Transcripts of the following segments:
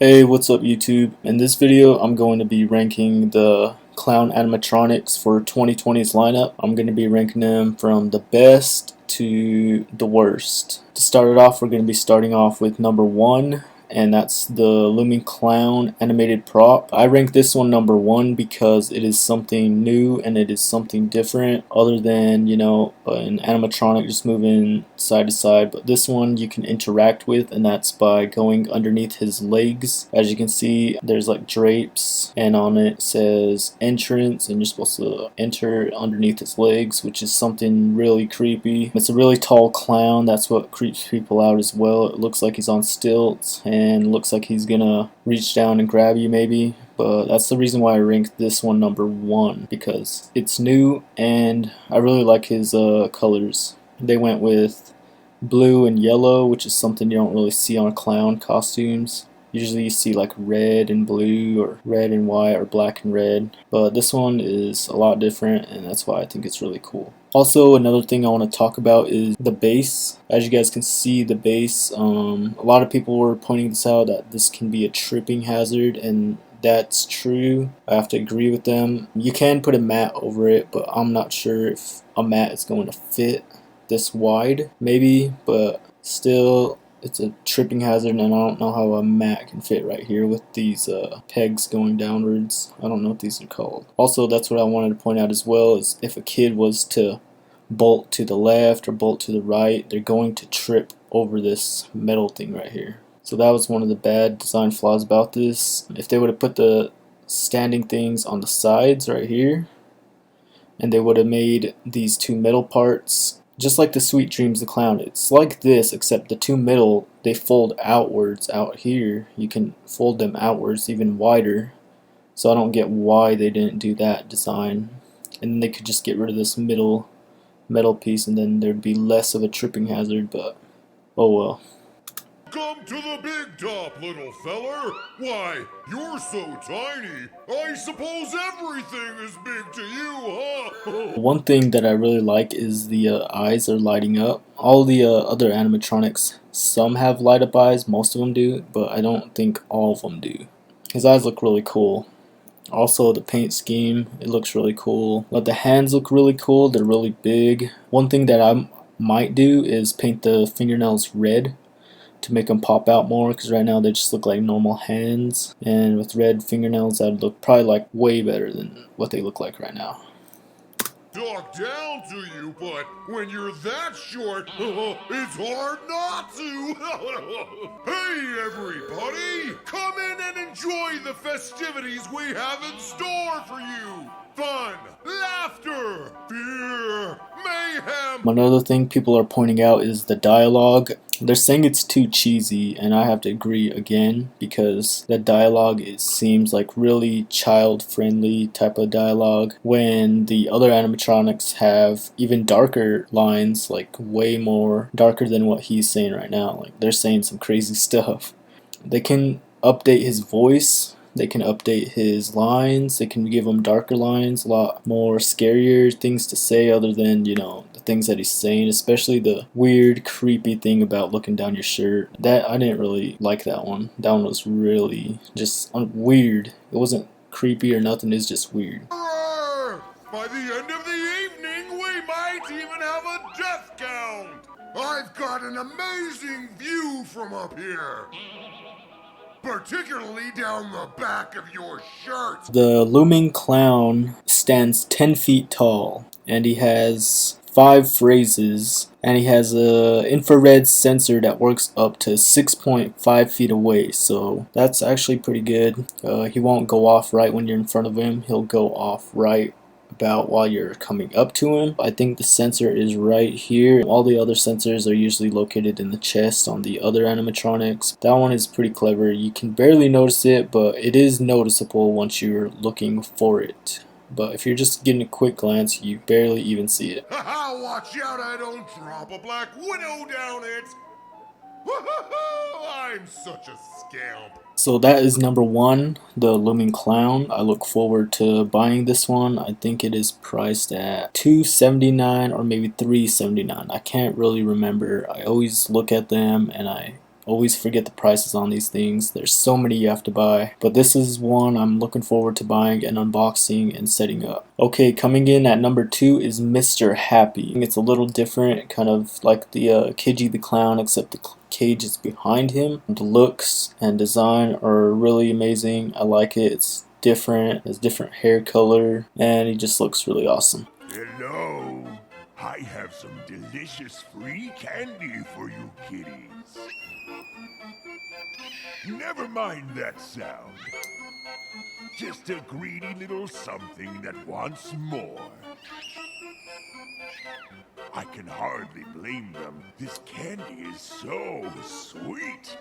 Hey, what's up YouTube? In this video, I'm going to be ranking the Clown Animatronics for 2020's lineup. I'm going to be ranking them from the best to the worst. To start it off, we're going to be starting off with number 1, and that's the Looming Clown animated prop. I rank this one number 1 because it is something new and it is something different other than, an animatronic just moving side to side. But this one you can interact with, and that's by going underneath his legs. As you can see, there's like drapes, and on it says entrance, and you're supposed to enter underneath his legs, which is something really creepy. It's a really tall clown. That's what creeps people out as well. It looks like he's on stilts and looks like he's gonna reach down and grab you maybe, but that's the reason why I ranked this one number 1, because it's new and I really like his colors. They went with blue and yellow, which is something you don't really see on clown costumes. Usually you see like red and blue, or red and white, or black and red, but this one is a lot different, and that's why I think it's really cool. Also, another thing I want to talk about is the base. As you guys can see, the base, a lot of people were pointing this out, that this can be a tripping hazard, and that's true. I have to agree with them. You can put a mat over it, but I'm not sure if a mat is going to fit this wide, maybe, but still it's a tripping hazard, and I don't know how a mat can fit right here with these pegs going downwards. I don't know what these are called. Also, that's what I wanted to point out as well, is if a kid was to bolt to the left or bolt to the right, they're going to trip over this metal thing right here. So that was one of the bad design flaws about this. If they would have put the standing things on the sides right here, and they would have made these two middle parts just like the Sweet Dreams the Clown. It's like this, except the two middle, they fold outwards out here. You can fold them outwards even wider. So I don't get why they didn't do that design. And then they could just get rid of this middle metal piece, and then there'd be less of a tripping hazard, but oh well. Come to the big top, little feller. Why, you're so tiny. I suppose everything is big to you, huh? One thing that I really like is the eyes are lighting up. All the other animatronics, some have light up eyes, most of them do, but I don't think all of them do. His eyes look really cool. Also, the paint scheme, it looks really cool. But the hands look really cool, they're really big. One thing that I might do is paint the fingernails red to make them pop out more, because right now they just look like normal hands, and with red fingernails that would look probably like way better than what they look like right now. Talk down to you, but when you're that short, it's hard not to. Hey, everybody! Come in and enjoy the festivities we have in store for you. Fun, laughter, fear, mayhem. Another thing people are pointing out is the dialogue. They're saying it's too cheesy, and I have to agree again, because the dialogue, it seems like really child-friendly type of dialogue, when the other animatronics have even darker lines, like way more darker than what he's saying right now. Like, they're saying some crazy stuff. They can update his voice, they can update his lines, they can give him darker lines, a lot more scarier things to say other than, the things that he's saying, especially the weird, creepy thing about looking down your shirt. That, I didn't really like that one. That one was really just weird. It wasn't creepy or nothing, it's just weird. By the end of the evening, we might even have a death count. I've got an amazing view from up here. Particularly down the back of your shirt. The Looming Clown stands 10 feet tall, and he has 5 phrases, and he has a infrared sensor that works up to 6.5 feet away, so that's actually pretty good. He won't go off right when you're in front of him, he'll go off right about while you're coming up to him. I think the sensor is right here. All the other sensors are usually located in the chest on the other animatronics. That one is pretty clever. You can barely notice it, but it is noticeable once you're looking for it. But if you're just getting a quick glance, you barely even see it. Haha, watch out I don't drop a black widow down it! I'm such a scamp. So that is number 1, the Looming Clown. I look forward to buying this one. I think it is priced at $279 or maybe $379. I can't really remember. I always look at them and I always forget the prices on these things. There's so many you have to buy, but this is one I'm looking forward to buying and unboxing and setting up. Okay, coming in at number 2 is Mr. Happy. It's a little different, kind of like the Kidgy the Clown, except the cage is behind him. The looks and design are really amazing. I like it. It's different, has different hair color, and he just looks really awesome. Hello. I have some delicious free candy for you kitties. Never mind that sound. Just a greedy little something that wants more. I can hardly blame them. This candy is so sweet.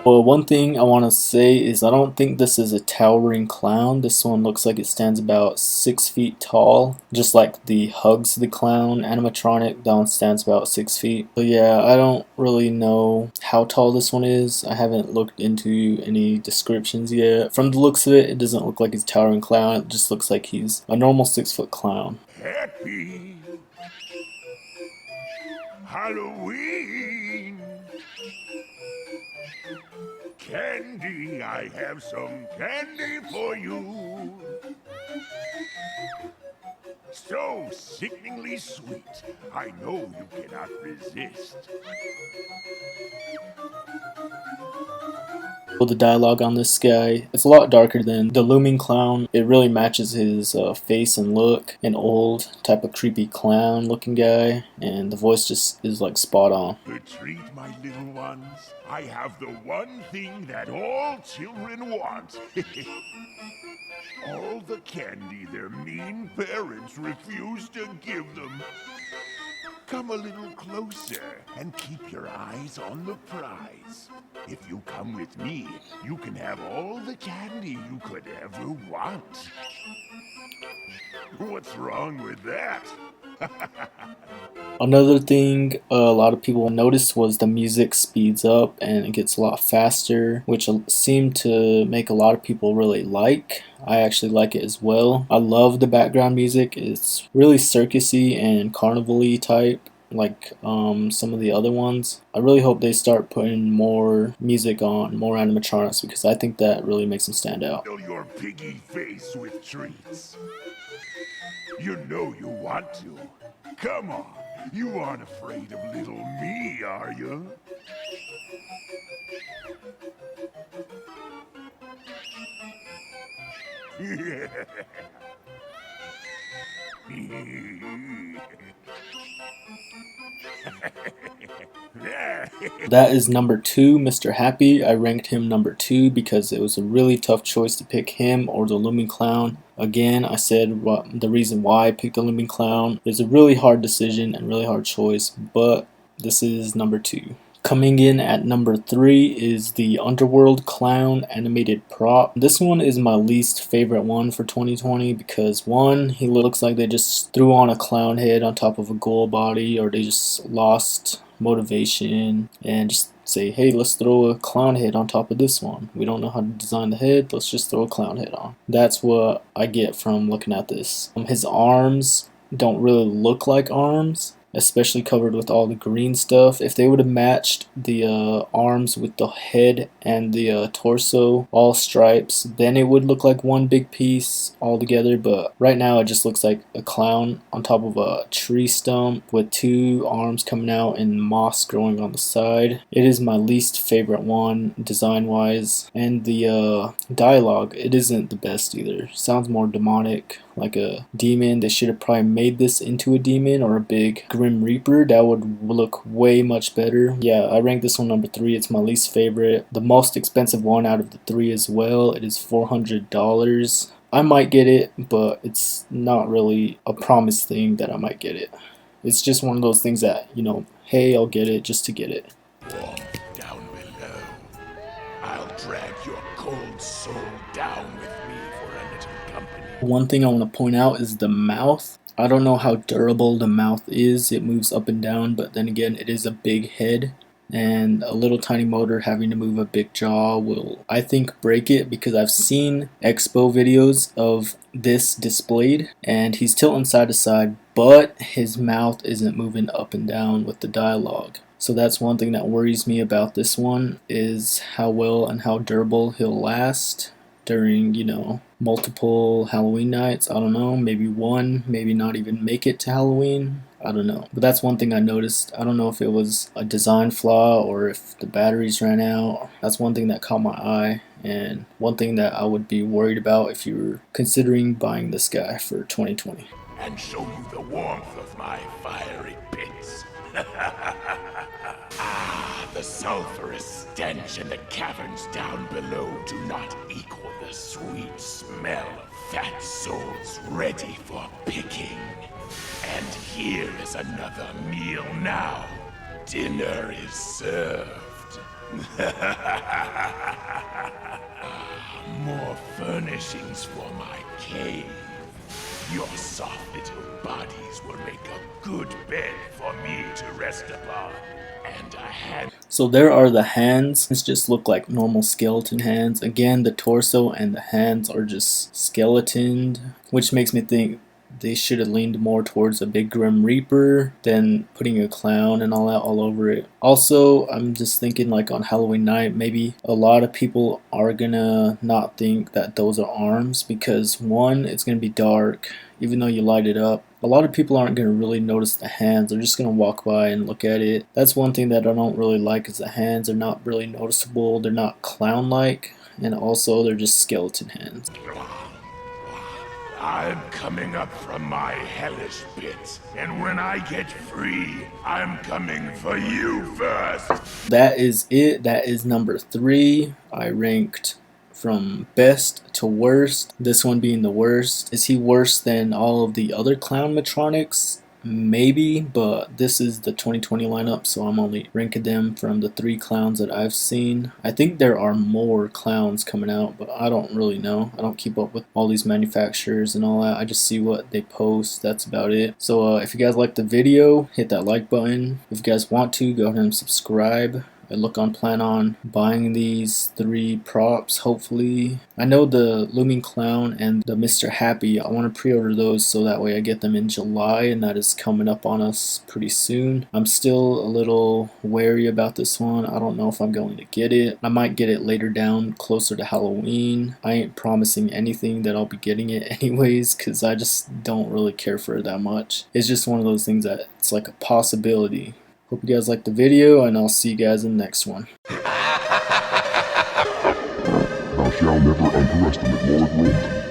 Well, one thing I want to say is I don't think this is a towering clown. This one looks like it stands about 6 feet tall, just like the Hugs the Clown animatronic. That one stands about 6 feet. But yeah, I don't really know how tall this one is. I haven't looked into any descriptions yet. From the looks of it, it doesn't look like he's a towering clown. It just looks like he's a normal 6-foot clown. Happy Halloween! Candy, I have some candy for you. So sickeningly sweet, I know you cannot resist. Well, the dialogue on this guy, it's a lot darker than the Looming clown. It really matches his face and look, an old type of creepy clown looking guy, and the voice just is like spot on. To treat my little ones, I have the one thing that all children want. All the candy their mean parents refuse to give them. Come a little closer and keep your eyes on the prize. If you come with me, you can have all the candy you could ever want. What's wrong with that? Another thing a lot of people noticed was the music speeds up and it gets a lot faster, which seemed to make a lot of people really like. I actually like it as well. I love the background music. It's really circusy and carnival-y type, like some of the other ones. I really hope they start putting more music on, more animatronics, because I think that really makes them stand out. Fill your piggy face with treats. You know you want to. Come on, you aren't afraid of little me, are you? That is number 2, Mr. Happy. I ranked him number 2 because it was a really tough choice to pick him or the Looming Clown. Again, I said the reason why I picked the Looming Clown is a really hard decision and really hard choice, but this is number 2. Coming in at number 3 is the Underworld Clown animated prop. This one is my least favorite one for 2020 because, one, he looks like they just threw on a clown head on top of a ghoul body, or they just lost motivation and just say, hey, let's throw a clown head on top of this one. We don't know how to design the head, let's just throw a clown head on. That's what I get from looking at this. His arms don't really look like arms, especially covered with all the green stuff. If they would have matched the arms with the head and the torso, all stripes, then it would look like one big piece all together. But right now it just looks like a clown on top of a tree stump with 2 arms coming out and moss growing on the side. It is my least favorite one design wise, and the dialogue, it isn't the best either. Sounds more demonic, like a demon. They should have probably made this into a demon or a big Grim Reaper. That would look way much better. Yeah, I ranked this one number 3. It's my least favorite. The most expensive one out of the 3 as well. It is $400. I might get it, but it's not really a promised thing that I might get it. It's just one of those things that, you know, hey, I'll get it just to get it. Walk down below. I'll drag your cold soul down with me for a little company. One thing I want to point out is the mouth. I don't know how durable the mouth is. It moves up and down, but then again, it is a big head, and a little tiny motor having to move a big jaw will, I think, break it, because I've seen expo videos of this displayed and he's tilting side to side, but his mouth isn't moving up and down with the dialogue. So that's one thing that worries me about this one, is how well and how durable he'll last during, you know, multiple Halloween nights. I don't know, maybe one, maybe not even make it to Halloween. I don't know. But that's one thing I noticed. I don't know if it was a design flaw or if the batteries ran out. That's one thing that caught my eye, and one thing that I would be worried about if you were considering buying this guy for 2020. And show you the warmth of my fiery pits. The sulphurous stench in the caverns down below do not equal the sweet smell of fat souls ready for picking. And here is another meal now. Dinner is served. More furnishings for my cave. Your soft little bodies will make a good bed for me to rest upon. And a hand. So there are the hands. These just look like normal skeleton hands. Again, the torso and the hands are just skeletoned, which makes me think they should have leaned more towards a big Grim Reaper than putting a clown and all that all over it. Also, I'm just thinking, like, on Halloween night, maybe a lot of people are gonna not think that those are arms, because one, it's gonna be dark. Even though you light it up, a lot of people aren't going to really notice the hands. They're just going to walk by and look at it. That's one thing that I don't really like, is the hands are not really noticeable. They're not clown-like, and also they're just skeleton hands. I'm coming up from my hellish pit, and when I get free, I'm coming for you first. That is it. That is number 3. I ranked from best to worst, this one being the worst. Is he worse than all of the other Clown Animatronics? Maybe, but this is the 2020 lineup, so I'm only ranking them from the 3 clowns that I've seen. I think there are more clowns coming out, but I don't really know. I don't keep up with all these manufacturers and all that. I just see what they post. That's about it. So if you guys like the video, hit that like button. If you guys want to, go ahead and subscribe. I plan on buying these 3 props, hopefully. I know the Looming Clown and the Mr. Happy, I want to pre-order those so that way I get them in July, and that is coming up on us pretty soon. I'm still a little wary about this one. I don't know if I'm going to get it. I might get it later down, closer to Halloween. I ain't promising anything that I'll be getting it anyways, because I just don't really care for it that much. It's just one of those things that it's like a possibility. Hope you guys liked the video, and I'll see you guys in the next one. Thou shalt never underestimate Lord Roman.